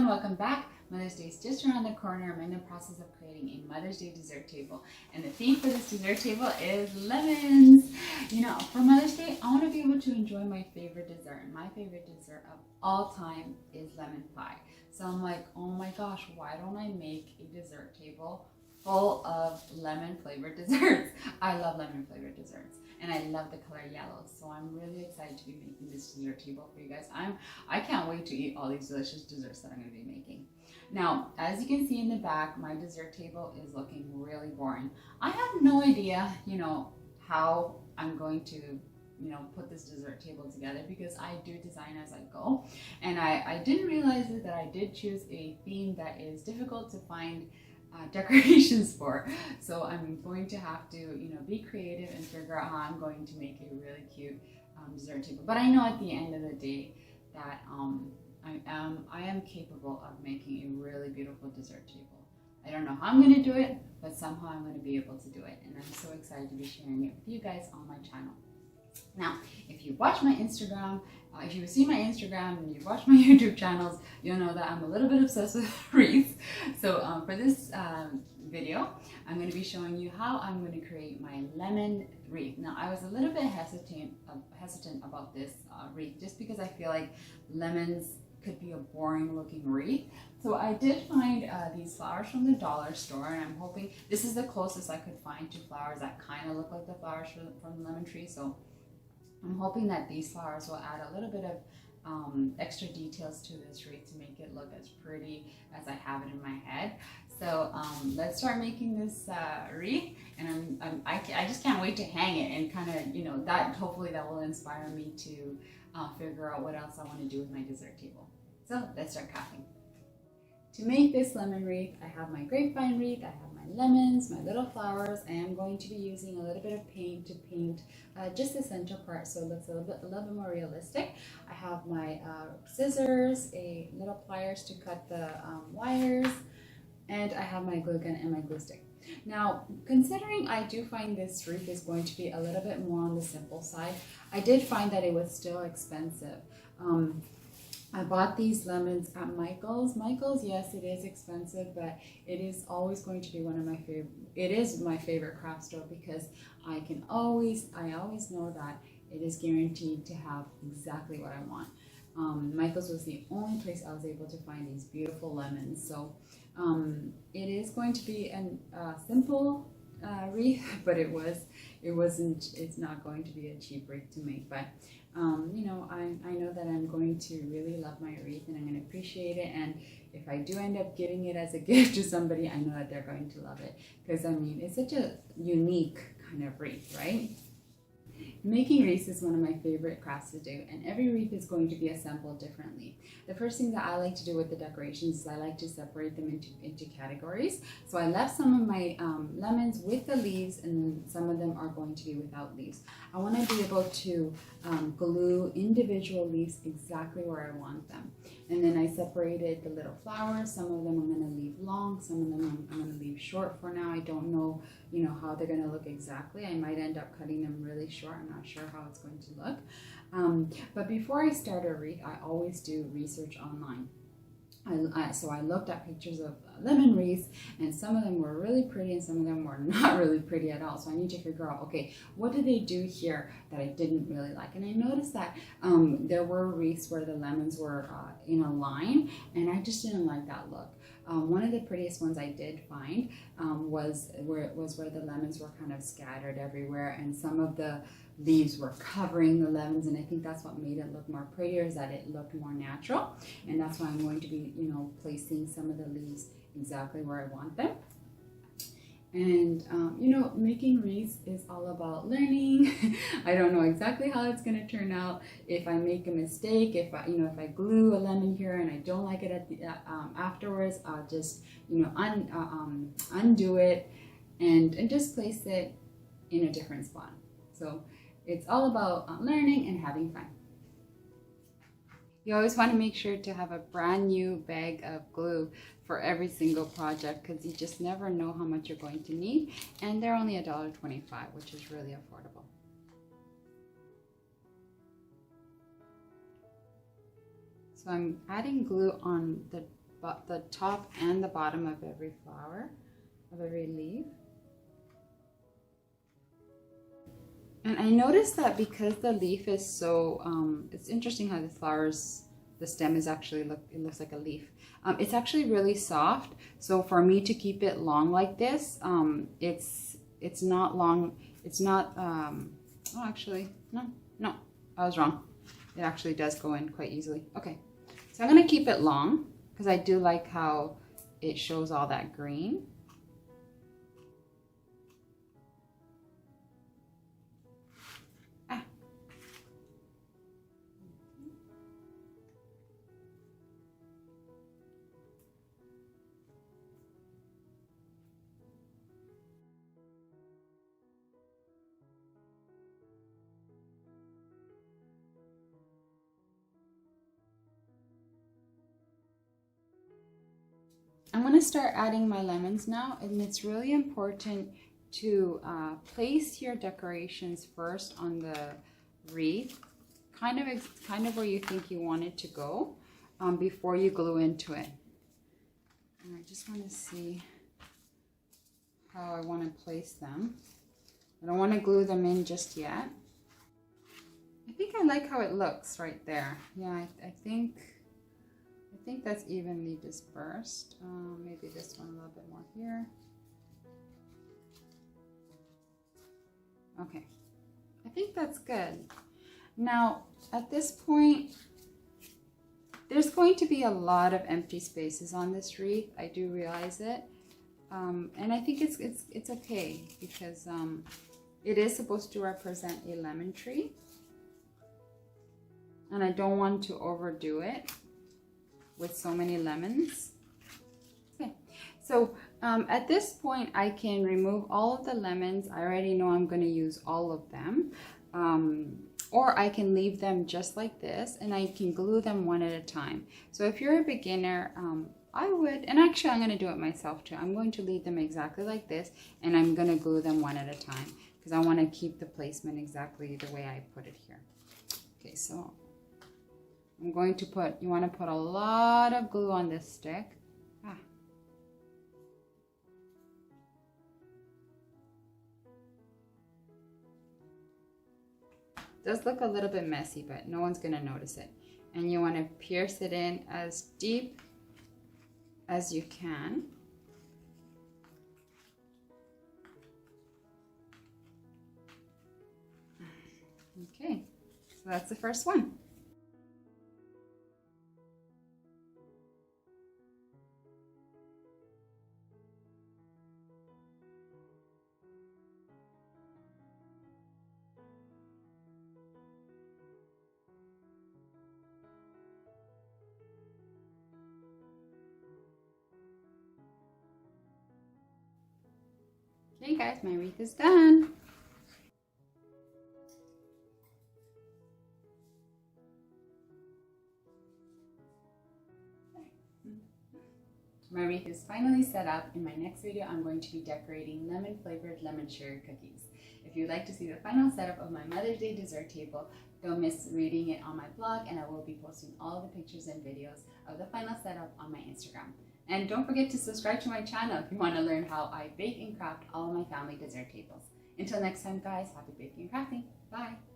everyone, welcome back. Mother's Day is just around the corner. I'm in the process of creating a Mother's Day dessert table, and the theme for this dessert table is lemons. You know, for Mother's Day, I want to be able to enjoy my favorite dessert, and my favorite dessert of all time is lemon pie. So I'm like, oh my gosh, why don't I make a dessert table full of lemon flavored desserts? I love lemon flavored desserts, and I love the color yellow. So I'm really excited to be making this dessert table for you guys. I can't wait to eat all these delicious desserts that I'm going to be making. Now, as you can see in the back, my dessert table is looking really boring. I have no idea, how I'm going to put this dessert table together, because I do design as I go, and I didn't realize that I did choose a theme that is difficult to find decorations for. So I'm going to have to be creative and figure out how I'm going to make a really cute dessert table. But I know at the end of the day that I am capable of making a really beautiful dessert table. I don't know how I'm going to do it, but somehow I'm going to be able to do it, and I'm so excited to be sharing it with you guys on my channel. Now, if you watch my Instagram, if you see my Instagram and you watch my YouTube channels, you'll know that I'm a little bit obsessed with wreaths. So for this video, I'm going to be showing you how I'm going to create my lemon wreath. Now, I was a little bit hesitant about this wreath, just because I feel like lemons could be a boring looking wreath. So I did find these flowers from the dollar store, and I'm hoping this is the closest I could find to flowers that kind of look like the flowers from the lemon tree. So I'm hoping that these flowers will add a little bit of extra details to this wreath to make it look as pretty as I have it in my head. So let's start making this wreath, and I just can't wait to hang it, and kind of that hopefully that will inspire me to figure out what else I want to do with my dessert table. So let's start crafting. To make this lemon wreath, I have my grapevine wreath, I have my lemons, my little flowers. I am going to be using a little bit of paint to paint just the center part so it looks a little bit more realistic. I have my scissors, a little pliers to cut the wires, and I have my glue gun and my glue stick. Now, considering I do find this wreath is going to be a little bit more on the simple side, I did find that it was still expensive. I bought these lemons at Michael's. Michael's, yes, it is expensive, but it is always going to be one of my favorite. It is my favorite craft store, because I always know that it is guaranteed to have exactly what I want. Michael's was the only place I was able to find these beautiful lemons. So it is going to be a simple wreath, but it's not going to be a cheap wreath to make. But I know that I'm going to really love my wreath, and I'm going to appreciate it. And if I do end up giving it as a gift to somebody, I know that they're going to love it, because it's such a unique kind of wreath, right? Making wreaths is one of my favorite crafts to do, and every wreath is going to be assembled differently. The first thing that I like to do with the decorations is I like to separate them into categories. So I left some of my lemons with the leaves, and then some of them are going to be without leaves. I want to be able to glue individual leaves exactly where I want them. And then I separated the little flowers. Some of them I'm going to leave long, some of them I'm going to leave short for now. I don't know, how they're going to look exactly. I might end up cutting them really short. I'm not sure how it's going to look. But before I start a wreath, I always do research online. So I looked at pictures of lemon wreaths, and some of them were really pretty and some of them were not really pretty at all. So I need to figure out, okay, what did they do here that I didn't really like? And I noticed that there were wreaths where the lemons were in a line, and I just didn't like that look. One of the prettiest ones I did find was where the lemons were kind of scattered everywhere, and some of the leaves were covering the lemons, and I think that's what made it look more prettier, is that it looked more natural. And that's why I'm going to be placing some of the leaves exactly where I want them. And making wreaths is all about learning. I don't know exactly how it's going to turn out. If I make a mistake, if I glue a lemon here and I don't like it afterwards, I'll just undo it and just place it in a different spot. So it's all about learning and having fun. You always want to make sure to have a brand new bag of glue for every single project, because you just never know how much you're going to need, and they're only $1.25, which is really affordable. So I'm adding glue on the the top and the bottom of every flower, of every leaf. And I noticed that because the leaf is so, it's interesting how the flowers, the stem is actually, it looks like a leaf. It's actually really soft. So for me to keep it long like this, it's not long, it's not, oh, actually, no, I was wrong. It actually does go in quite easily. Okay, so I'm gonna keep it long because I do like how it shows all that green. I'm going to start adding my lemons now, and it's really important to place your decorations first on the wreath, kind of where you think you want it to go, before you glue into it. And I just want to see how I want to place them. I don't want to glue them in just yet. I think I like how it looks right there. Yeah, I think that's evenly dispersed. Maybe this one a little bit more here. Okay, I think that's good. Now, at this point, there's going to be a lot of empty spaces on this wreath. I do realize it. And I think it's okay because it is supposed to represent a lemon tree. And I don't want to overdo it with so many lemons. Okay, so at this point I can remove all of the lemons. I already know I'm going to use all of them, or I can leave them just like this and I can glue them one at a time. So if you're a beginner, I would, and actually I'm going to do it myself too. I'm going to leave them exactly like this and I'm going to glue them one at a time because I want to keep the placement exactly the way I put it here. Okay, so I'm going to put, you want to put a lot of glue on this stick. It does look a little bit messy, but no one's going to notice it. And you want to pierce it in as deep as you can. Okay, so that's the first one. Okay guys, my wreath is done. My wreath is finally set up. In my next video, I'm going to be decorating lemon flavored lemon cherry cookies. If you'd like to see the final setup of my Mother's Day dessert table, don't miss reading it on my blog, and I will be posting all the pictures and videos of the final setup on my Instagram. And don't forget to subscribe to my channel if you want to learn how I bake and craft all of my family dessert tables. Until next time guys, happy baking and crafting. Bye!